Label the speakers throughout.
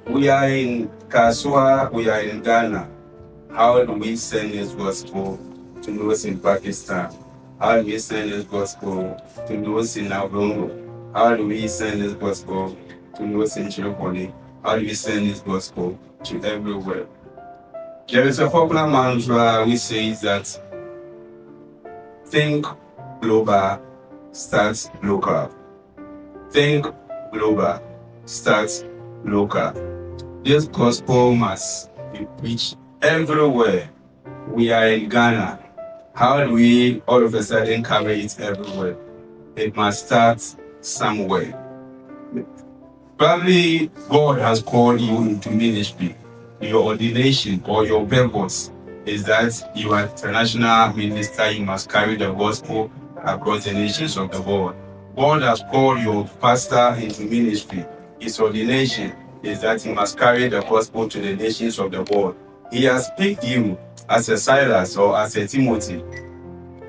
Speaker 1: We are in Kasua, we are in Ghana. How do we send this gospel to those in Pakistan? How do we send this gospel to those in Avongo? How do we send this gospel to those in Tripoli? How do we send this gospel to everywhere? There is a popular mantra which says that think global, start local. Think global, start local. This gospel must be preached everywhere. We are in Ghana. How do we all of a sudden carry it everywhere? It must start somewhere. Probably God has called you into ministry. Your ordination or your purpose is that you are international minister. You must carry the gospel across the nations of the world. God has called your pastor into ministry. His ordination is that he must carry the gospel to the nations of the world. He has picked you as a Silas or as a Timothy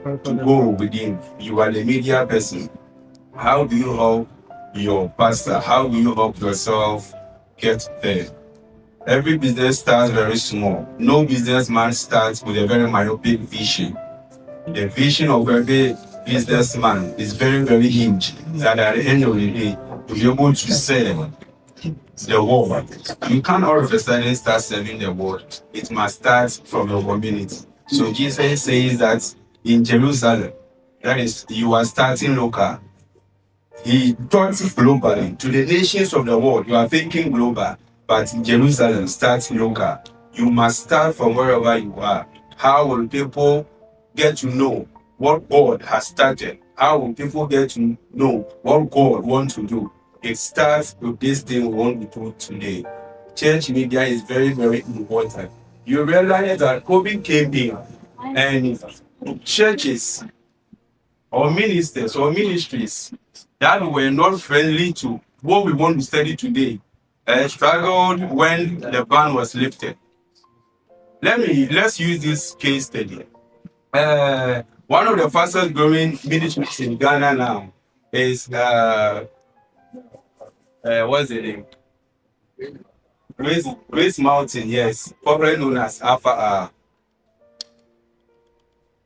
Speaker 1: to go with him. You are the media person. How do you help your pastor? How do you help yourself get there? Every business starts very small. No businessman starts with a very myopic vision. The vision of every businessman is very, very huge. That at the end of the day, to be able to sell the world, you can't all of a sudden start selling the world. It must start from your community. So Jesus says that in Jerusalem, that is, you are starting local. He taught globally to the nations of the world. You are thinking global, but in Jerusalem, start local. You must start from wherever you are. How will people get to know what God has started? How will people get to know what God wants to do? It starts with this thing we want to do today. Church media is very, very important. You realize that COVID came in and churches or ministers or ministries that were not friendly to what we want to study today struggled when the ban was lifted. Let's use this case study. One of the fastest growing ministries in Ghana now is what's the name? Grace Mountain, yes, popularly known as Alpha.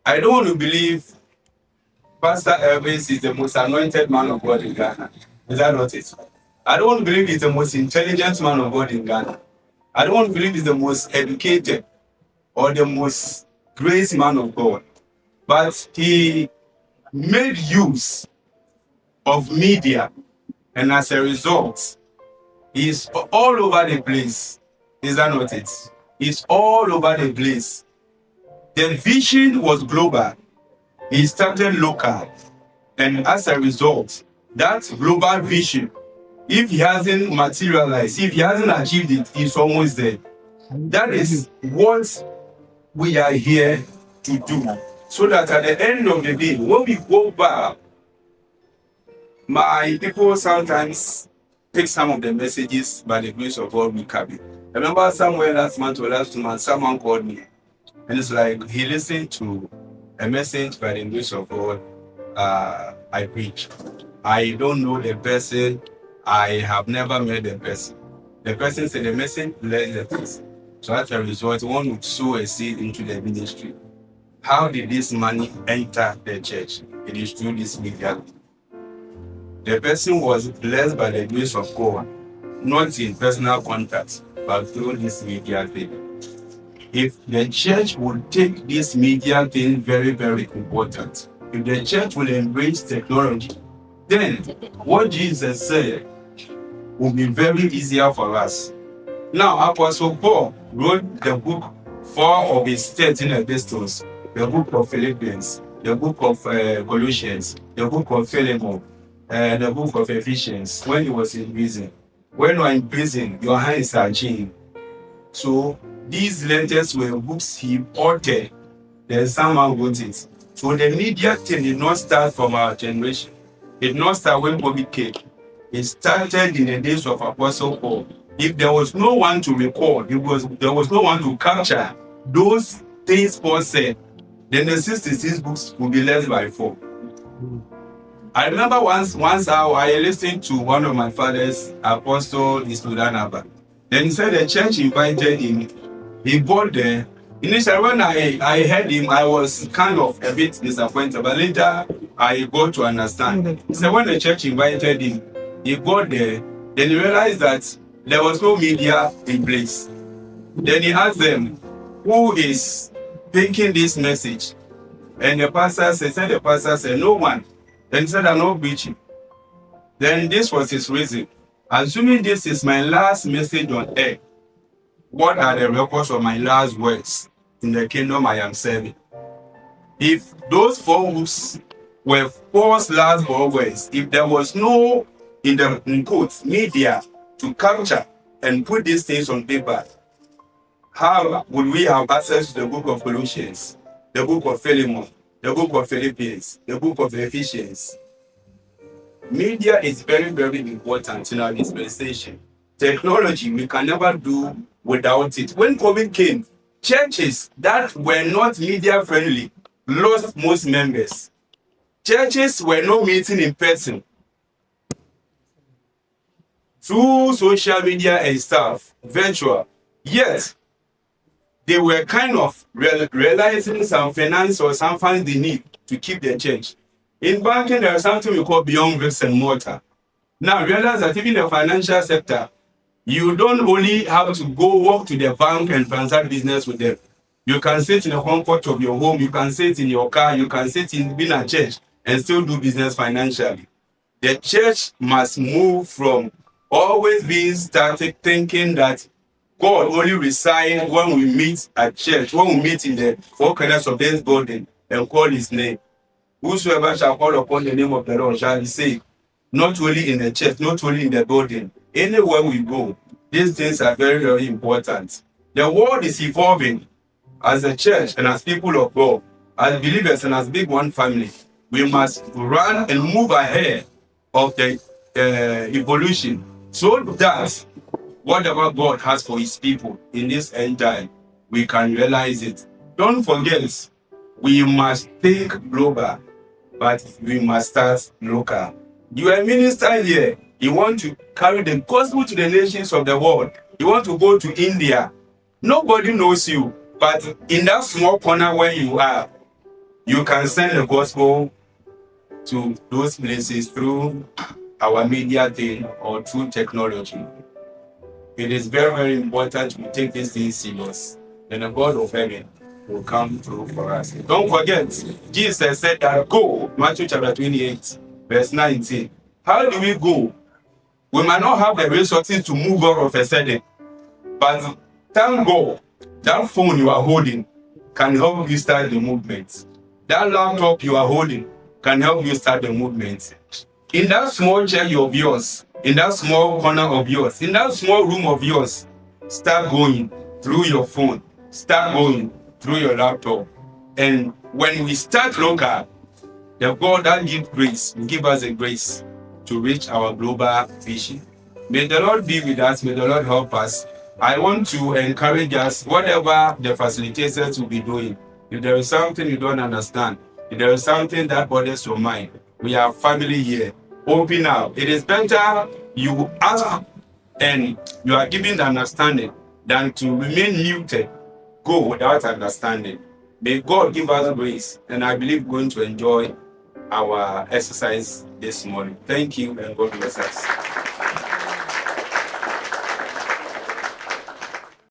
Speaker 1: I don't want to believe Pastor Elvis is the most anointed man of God in Ghana. Is that not it? I don't want to believe he's the most intelligent man of God in Ghana. I don't want to believe he's the most educated or the most grace man of God. But he made use of media, and as a result, he's all over the place. Is that not it? He's all over the place. The vision was global. He started local. And as a result, that global vision, if he hasn't materialized, if he hasn't achieved it, he's almost there. That is what we are here to do. So that at the end of the day, when we go back, my people sometimes take some of the messages by the grace of God we carry. I remember somewhere last month or last 2 months, someone called me. And it's like he listened to a message by the grace of God I preach. I don't know the person. I have never met the person. The person said the message blessed the person. So as a result, one would sow a seed into the ministry. How did this money enter the church? It is through this media. The person was blessed by the grace of God, not in personal contact, but through this media thing. If the church would take this media thing very, very important, if the church will embrace technology, then what Jesus said will be very easier for us. Now, Apostle Paul wrote the book 4 of his 13 epistles, the book of Philippians, the book of Colossians, the book of Philemon, the book of Ephesians, when he was in prison. When you are in prison, your hands are chained. So these letters were books he authored. Then someone wrote it. So the media thing did not start from our generation. It did not start when COVID came. It started in the days of Apostle Paul. If there was no one to record, there was no one to capture those things Paul said, then the 66 books would be less by 4. I remember once I listened to one of my fathers, Apostle Istudanaba. Then he said the church invited him. He got there. Initially, when I heard him, I was kind of a bit disappointed. But later, I got to understand. So when the church invited him, he got there. Then he realized that there was no media in place. Then he asked them, who is taking this message? And the pastor said, no one. Then he said, I'm not preaching. Then this was his reason. Assuming this is my last message on earth, what are the records of my last words in the kingdom I am serving? If those 4 books were Paul's last 4 words, if there was no, in quotes, media to capture and put these things on paper, how would we have access to the book of Colossians, the book of Philemon, the book of Philippians, the book of Ephesians? Media is very, very important in our dispensation. Technology, we can never do without it. When COVID came, churches that were not media friendly lost most members. Churches were not meeting in person. Through social media and stuff, virtual. Yet, they were kind of realizing some finance or some funds they need to keep their church. In banking, there is something we call beyond bricks and mortar. Now, realize that even in the financial sector, you don't only have to go walk to the bank and transact business with them. You can sit in the comfort of your home, you can sit in your car, you can sit in being a church and still do business financially. The church must move from always being static, thinking that God only resides when we meet at church, when we meet in the 4 corners of this building and call his name. Whosoever shall call upon the name of the Lord shall be saved. Not only in the church, not only in the building. Anywhere we go, these things are very, very important. The world is evolving. As a church and as people of God, as believers and as big one family, we must run and move ahead of the evolution so that whatever God has for his people in this end time, we can realize it. Don't forget, we must think global, but we must start local. You are a minister here. You want to carry the gospel to the nations of the world. You want to go to India. Nobody knows you, but in that small corner where you are, you can send the gospel to those places through our media thing or through technology. It is very, very important to take this thing serious. Then the God of heaven will come through for us. Don't forget, Jesus said that go, Matthew chapter 28, verse 19. How do we go? We might not have the resources to move out of a sudden, but thank God, that phone you are holding can help you start the movement. That laptop you are holding can help you start the movement. In that small chair of yours, in that small corner of yours, in that small room of yours, start going through your phone, start going through your laptop. And when we start local, the God that gives grace will give us a grace to reach our global vision. May the Lord be with us. May the Lord help us. I want to encourage us, whatever the facilitators will be doing, if there is something you don't understand, if there is something that bothers your mind, we are family here. Open up. It is better you ask and you are given the understanding than to remain muted, go without understanding. May God give us grace, and I believe we're going to enjoy our exercise this morning. Thank you, and God bless us.